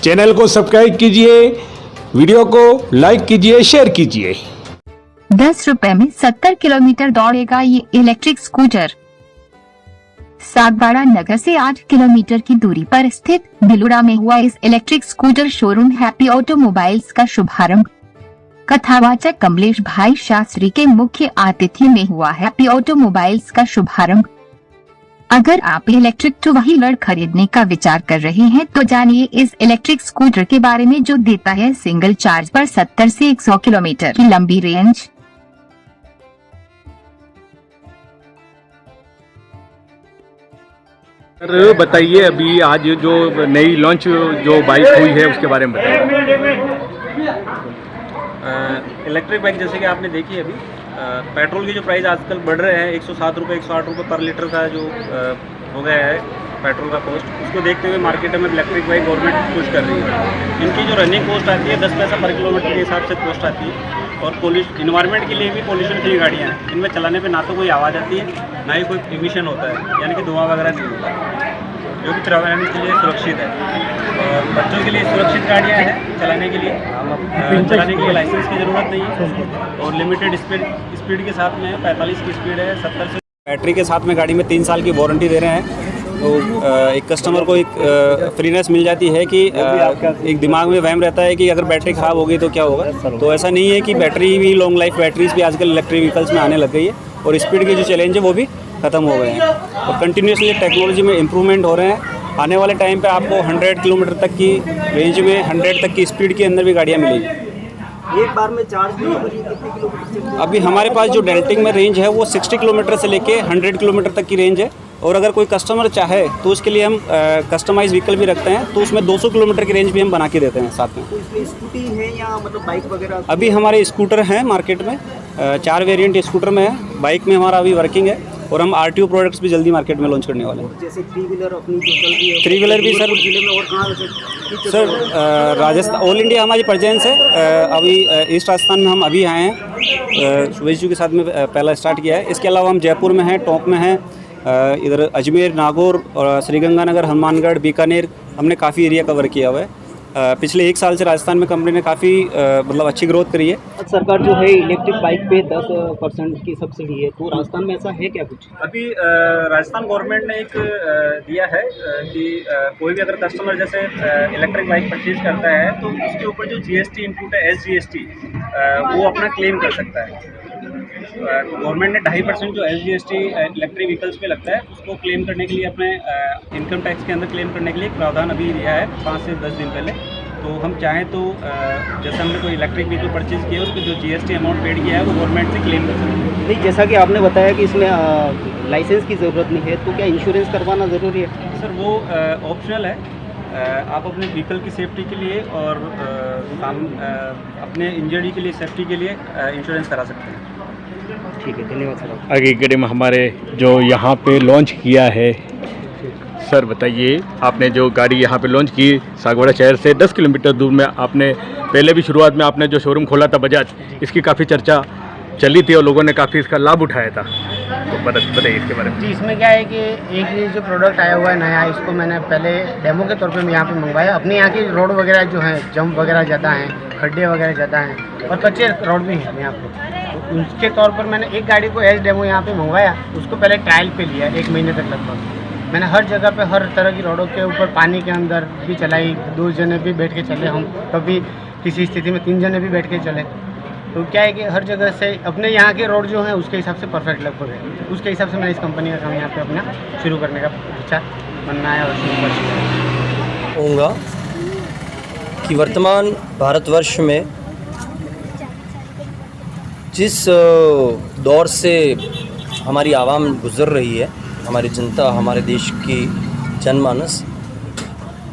Channel को subscribe कीजिए, video को लाइक कीजिए, शेयर कीजिए। 10 रुपए में 70 किलोमीटर दौड़ेगा ये इलेक्ट्रिक स्कूटर। सागबाड़ा नगर से 8 किलोमीटर की दूरी पर स्थित बिलुड़ा में हुआ इस electric scooter showroom happy automobiles का शुभारंभ कथावाचक कमलेश भाई शास्त्री के मुख्य आतिथ्य में हुआ हैप्पी ऑटोमोबाइल्स का शुभारंभ। अगर आप इलेक्ट्रिक टू व्हीलर खरीदने का विचार कर रहे हैं तो जानिए इस इलेक्ट्रिक स्कूटर के बारे में जो देता है सिंगल चार्ज पर 70 से 100 किलोमीटर की लंबी रेंज। सर बताइए, अभी आज जो नई लॉन्च जो बाइक हुई है उसके बारे में बताइए। इलेक्ट्रिक बाइक जैसे कि आपने देखी अभी पेट्रोल की जो प्राइस आजकल बढ़ रहे हैं 107 रुपये 108 रुपये पर लीटर का जो हो गया है पेट्रोल का कॉस्ट, उसको देखते हुए मार्केट में इलेक्ट्रिक बाइक गवर्नमेंट पुश कर रही है। इनकी जो रनिंग कॉस्ट आती है 10 पैसा पर किलोमीटर के हिसाब से कॉस्ट आती है और इन्वायरमेंट के लिए भी पोल्यूशन फ्री गाड़ियाँ हैं। इनमें चलाने पे ना तो कोई आवाज़ आती है ना ही कोई इमिशन होता है, यानी कि धुआं वगैरह नहीं होता है, जो कि पर्यावरण के लिए सुरक्षित है। और बच्चों के लिए सुरक्षित गाड़ियाँ हैं चलाने के लिए लाइसेंस की ज़रूरत नहीं है और लिमिटेड स्पीड के साथ में 45 की स्पीड है। 70 से बैटरी के साथ में गाड़ी में 3 साल की वारंटी दे रहे हैं। तो एक कस्टमर को एक फ्रीनेस मिल जाती है कि एक दिमाग में वहम रहता है कि अगर बैटरी ख़राब होगी तो क्या होगा। तो ऐसा नहीं है कि बैटरी भी लॉन्ग लाइफ बैटरीज भी आजकल इलेक्ट्रिक व्हीकल्स में आने लग गई है और स्पीड के जो चैलेंज है वो भी ख़त्म हो गए हैं और कंटिन्यूसली टेक्नोलॉजी में इम्प्रूवमेंट हो रहे हैं। आने वाले टाइम पे आपको 100 किलोमीटर तक की रेंज में 100 तक की स्पीड के अंदर भी गाड़ियाँ मिलेगी। एक बार में चार्ज भी कितने किलोमीटर? अभी हमारे पास जो डेल्टिंग में रेंज है वो 60 किलोमीटर से लेके 100 किलोमीटर तक की रेंज है और अगर कोई कस्टमर चाहे तो उसके लिए हम कस्टमाइज व्हीकल भी रखते हैं, तो उसमें 200 किलोमीटर की रेंज भी हम बना के देते हैं साथ में। तो इसमें स्कूटी है या मतलब बाइक वगैरह? अभी हमारे स्कूटर हैं मार्केट में, 4 वेरिएंट स्कूटर में है। बाइक में हमारा अभी वर्किंग है और हम RTO प्रोडक्ट्स भी जल्दी मार्केट में लॉन्च करने वाले हैं। जैसे 3 व्हीलर अपनी जो चल रही है, 3 व्हीलर भी सर जिले में और कहाँ सर राजस्थान ऑल इंडिया हमारी प्रेजेंस है। अभी ईस्ट राजस्थान में हम अभी आए हैं, सुबह के साथ में पहला स्टार्ट किया है। इसके अलावा हम जयपुर में हैं, टोंक में हैं, इधर अजमेर, नागौर और श्रीगंगानगर, हनुमानगढ़, बीकानेर हमने काफ़ी एरिया कवर किया हुआ है। पिछले 1 साल से राजस्थान में कंपनी ने काफ़ी मतलब अच्छी ग्रोथ करी है। सरकार जो है इलेक्ट्रिक बाइक पे 10% की सब्सिडी है, तो राजस्थान में ऐसा है क्या कुछ? अभी राजस्थान गवर्नमेंट ने एक दिया है कि कोई भी अगर कस्टमर जैसे इलेक्ट्रिक बाइक परचेज करता है तो उसके ऊपर जो GST इनपुट है SGST वो अपना क्लेम कर सकता है। गवर्नमेंट ने 2.5% जो SGST इलेक्ट्रिक व्हीकल्स पे लगता है उसको क्लेम करने के लिए अपने इनकम टैक्स के अंदर क्लेम करने के लिए एक प्रावधान अभी दिया है 5 से 10 दिन पहले। तो हम चाहें तो जैसे हमने कोई इलेक्ट्रिक व्हीकल परचेज किया है उस पर जो GST अमाउंट पेड किया है वो गवर्नमेंट से क्लेम कर सकते हैं। नहीं, जैसा कि आपने बताया कि इसमें लाइसेंस की ज़रूरत नहीं है, तो क्या इंश्योरेंस करवाना ज़रूरी है? सर वो ऑप्शनल है। आप अपने व्हीकल की सेफ्टी के लिए और अपने इंजरी के लिए सेफ्टी के लिए इंश्योरेंस करा सकते हैं। ठीक है, धन्यवाद सर। आगे कड़े में हमारे जो यहाँ पे लॉन्च किया है, सर बताइए आपने जो गाड़ी यहाँ पे लॉन्च की सागवाड़ा शहर से 10 किलोमीटर दूर में, आपने पहले भी शुरुआत में आपने जो शोरूम खोला था बजाज, इसकी काफ़ी चर्चा चली थी और लोगों ने काफ़ी इसका लाभ उठाया था, तो बताइए इसके बारे में। जी, इसमें क्या है कि एक ये जो प्रोडक्ट आया हुआ है नया, इसको मैंने पहले डेमो के तौर पे मैं यहाँ पे मंगवाया। अपने यहाँ की रोड वगैरह जो है जंप वगैरह ज़्यादा हैं, खड्डे वगैरह ज़्यादा हैं और कच्चे रोड भी हैं यहाँ पे, तो उसके तौर पर मैंने एक गाड़ी को एज डेमो यहाँ पे मंगवाया। उसको पहले ट्रायल पे लिया 1 महीने तक लगभग। मैंने हर जगह पे हर तरह की रोडों के ऊपर पानी के अंदर भी चलाई, 2 जने भी बैठ के चले हम, कभी किसी स्थिति में 3 जने भी बैठ के चले। तो क्या है कि हर जगह से अपने यहाँ के रोड जो हैं उसके हिसाब से परफेक्ट लगभग है। उसके हिसाब से मैंने इस कंपनी का काम यहाँ पे अपना शुरू करने का विचार बनाया और शुरू कर दिया। कहूँगा कि वर्तमान भारतवर्ष में जिस दौर से हमारी आवाम गुज़र रही है, हमारी जनता, हमारे देश की जनमानस,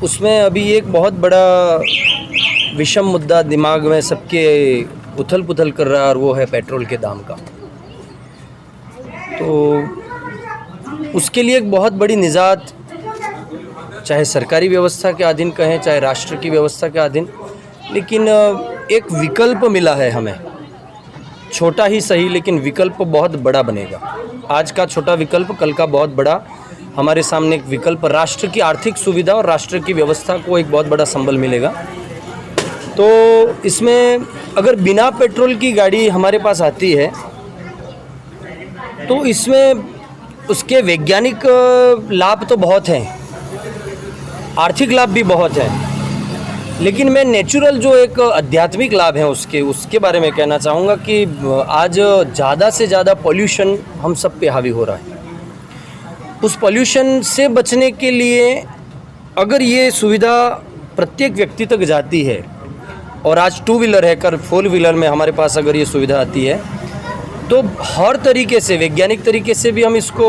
उसमें अभी एक बहुत बड़ा विषम मुद्दा दिमाग में सबके उथल पुथल कर रहा है और वो है पेट्रोल के दाम का। तो उसके लिए एक बहुत बड़ी निजात, चाहे सरकारी व्यवस्था के अधीन कहें चाहे राष्ट्र की व्यवस्था के अधीन, लेकिन एक विकल्प मिला है हमें, छोटा ही सही लेकिन विकल्प बहुत बड़ा बनेगा। आज का छोटा विकल्प कल का बहुत बड़ा हमारे सामने एक विकल्प, राष्ट्र की आर्थिक सुविधा और राष्ट्र की व्यवस्था को एक बहुत बड़ा संबल मिलेगा। तो इसमें अगर बिना पेट्रोल की गाड़ी हमारे पास आती है तो इसमें उसके वैज्ञानिक लाभ तो बहुत हैं, आर्थिक लाभ भी बहुत हैं, लेकिन मैं नेचुरल जो एक आध्यात्मिक लाभ है उसके बारे में कहना चाहूँगा कि आज ज़्यादा से ज़्यादा पॉल्यूशन हम सब पे हावी हो रहा है। उस पॉल्यूशन से बचने के लिए अगर ये सुविधा प्रत्येक व्यक्ति तक जाती है और आज 2 व्हीलर है कर 4 व्हीलर में हमारे पास अगर ये सुविधा आती है तो हर तरीके से, वैज्ञानिक तरीके से भी हम इसको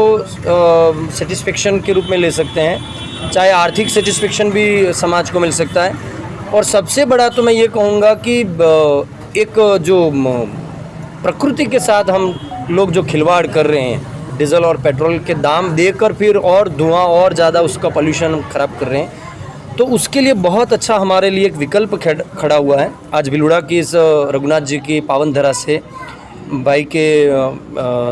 सेटिस्फेक्शन के रूप में ले सकते हैं, चाहे आर्थिक सेटिस्फेक्शन भी समाज को मिल सकता है। और सबसे बड़ा तो मैं ये कहूँगा कि एक जो प्रकृति के साथ हम लोग जो खिलवाड़ कर रहे हैं, डीजल और पेट्रोल के दाम देकर फिर और धुआं और ज़्यादा उसका पोल्यूशन ख़राब कर रहे हैं, तो उसके लिए बहुत अच्छा हमारे लिए एक विकल्प खड़ा हुआ है। आज भिलुड़ा की इस रघुनाथ जी की पावन धरा से भाई के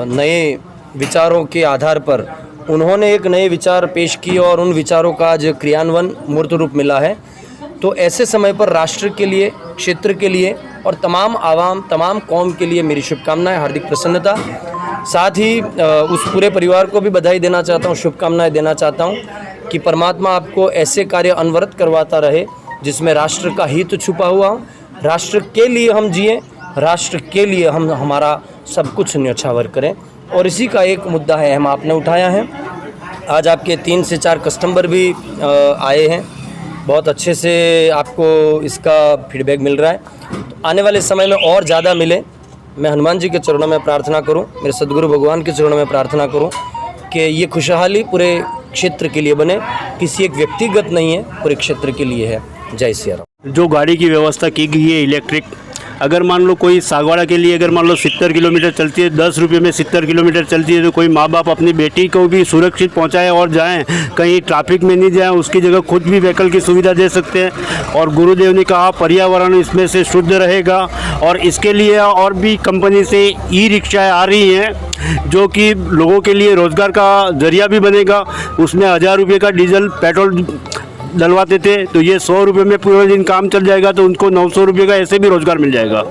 नए विचारों के आधार पर उन्होंने एक नए विचार पेश किए और उन विचारों का आज क्रियान्वयन मूर्त रूप मिला है। तो ऐसे समय पर राष्ट्र के लिए, क्षेत्र के लिए और तमाम आवाम, तमाम कौम के लिए मेरी शुभकामनाएं, हार्दिक प्रसन्नता। साथ ही उस पूरे परिवार को भी बधाई देना चाहता हूं, शुभकामनाएं देना चाहता हूं कि परमात्मा आपको ऐसे कार्य अनवरत करवाता रहे जिसमें राष्ट्र का हित छुपा हुआ हो। राष्ट्र के लिए हम जिए, राष्ट्र के लिए हम हमारा सब कुछ न्यौछावर करें। और इसी का एक मुद्दा है, हम आपने उठाया है। आज आपके 3 से 4 कस्टमर भी आए हैं, बहुत अच्छे से आपको इसका फीडबैक मिल रहा है। तो आने वाले समय में और ज़्यादा मिले। मैं हनुमान जी के चरणों में प्रार्थना करूं, मेरे सदगुरु भगवान के चरणों में प्रार्थना करूं कि ये खुशहाली पूरे क्षेत्र के लिए बने, किसी एक व्यक्तिगत नहीं है, पूरे क्षेत्र के लिए है। जय सिया राम। जो गाड़ी की व्यवस्था की गई है इलेक्ट्रिक, अगर मान लो कोई सागवाड़ा के लिए अगर मान लो 70 किलोमीटर चलती है, 10 रुपये में 70 किलोमीटर चलती है, तो कोई माँ बाप अपनी बेटी को भी सुरक्षित पहुँचाए और जाएं, कहीं ट्रैफिक में नहीं जाएं, उसकी जगह खुद भी व्हीकल की सुविधा दे सकते हैं। और गुरुदेव ने कहा पर्यावरण इसमें से शुद्ध रहेगा। और इसके लिए और भी कंपनी से ई रिक्शाएँ आ रही हैं जो कि लोगों के लिए रोज़गार का जरिया भी बनेगा। उसमें 1000 रुपये का डीजल पेट्रोल डलवाते थे, तो ये 100 रुपये में पूरे दिन काम चल जाएगा, तो उनको 900 रुपये का ऐसे भी रोज़गार मिल जाएगा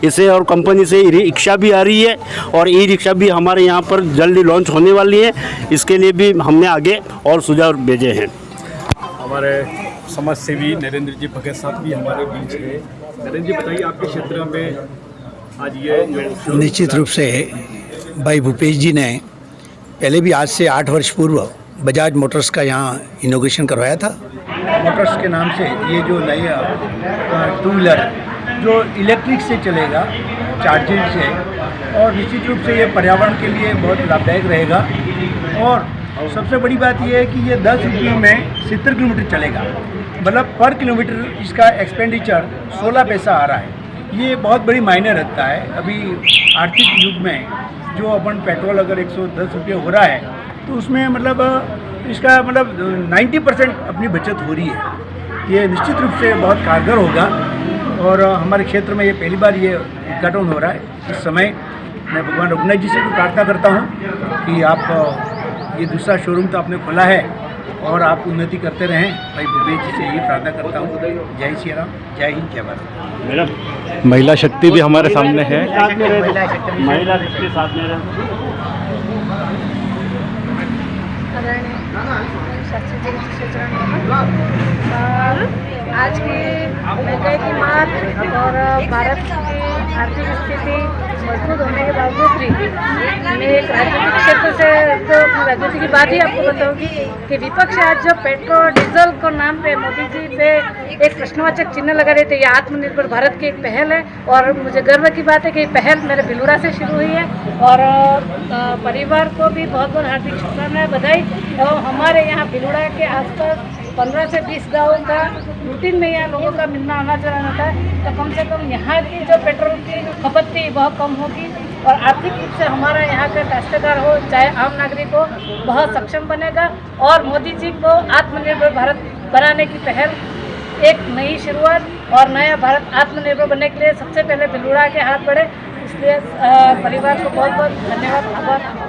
इसे। और कंपनी से ई रिक्शा भी आ रही है और ई रिक्शा भी हमारे यहाँ पर जल्दी लॉन्च होने वाली है। इसके लिए भी हमने आगे और सुझाव भेजे हैं। हमारे समाज सेवी नरेंद्र जी भगत साहब भी हमारे बीच है। नरेंद्र जी बताइए, आपके क्षेत्र में आज ये निश्चित रूप से भाई भूपेश जी ने पहले भी आज से 8 वर्ष पूर्व बजाज मोटर्स का यहाँ इनोग्रेशन करवाया था। मोटर्स के नाम से ये जो नया 2 व्हीलर जो इलेक्ट्रिक से चलेगा, चार्जिंग से, और निश्चित रूप से ये पर्यावरण के लिए बहुत लाभदायक रहेगा। और सबसे बड़ी बात ये है कि ये 10 रुपये में 70 किलोमीटर चलेगा, मतलब पर किलोमीटर इसका एक्सपेंडिचर 16 पैसा आ रहा है। ये बहुत बड़ी मायने रखता है। अभी आर्थिक युग में जो अपन पेट्रोल अगर 110 रुपये हो रहा है तो उसमें मतलब इसका मतलब 90% अपनी बचत हो रही है। ये निश्चित रूप से बहुत कारगर होगा और हमारे क्षेत्र में ये पहली बार ये उद्घाटन हो रहा है। इस समय मैं भगवान रघुनाथ जी से भी प्रार्थना करता हूँ कि आप ये दूसरा शोरूम तो आपने खोला है और आप उन्नति करते रहें। भाई भूपेश जी से यही प्रार्थना करता हूँ। जय श्री राम, जय हिंद, जय भारत। मैडम, महिला शक्ति भी हमारे सामने है। महिला शक्ति साथ में आज की महंगाई की मार और भारत की आर्थिक स्थिति मजबूत होने के बावजूद भी मैं एक राजनीतिक क्षेत्र से तो राजनीति की बात ही आपको बताऊंगी कि विपक्ष आज जो पेट्रोल डीजल को नाम पे मोदी जी पे एक प्रश्नवाचक चिन्ह लगा रहे थे। ये आत्मनिर्भर भारत की एक पहल है और मुझे गर्व की बात है कि ये पहल मेरे भिलुड़ा से शुरू हुई है। और परिवार को भी बहुत बहुत हार्दिक शुभकामनाएं, बधाई। और हमारे यहाँ भिलुड़ा के आसपास 15 से 20 गाँवों का रूटीन में यहाँ लोगों का मिलना आना जाना था, तो कम से कम यहाँ की जो पेट्रोल की खपत थी बहुत कम होगी और आर्थिक रूप से हमारा यहाँ का काश्तकार हो चाहे आम नागरिक हो बहुत सक्षम बनेगा। और मोदी जी को आत्मनिर्भर भारत बनाने की पहल, एक नई शुरुआत और नया भारत आत्मनिर्भर बनने के लिए सबसे पहले भिलुड़ा के हाथ बढ़े। इसलिए परिवार को बहुत बहुत धन्यवाद, आभार।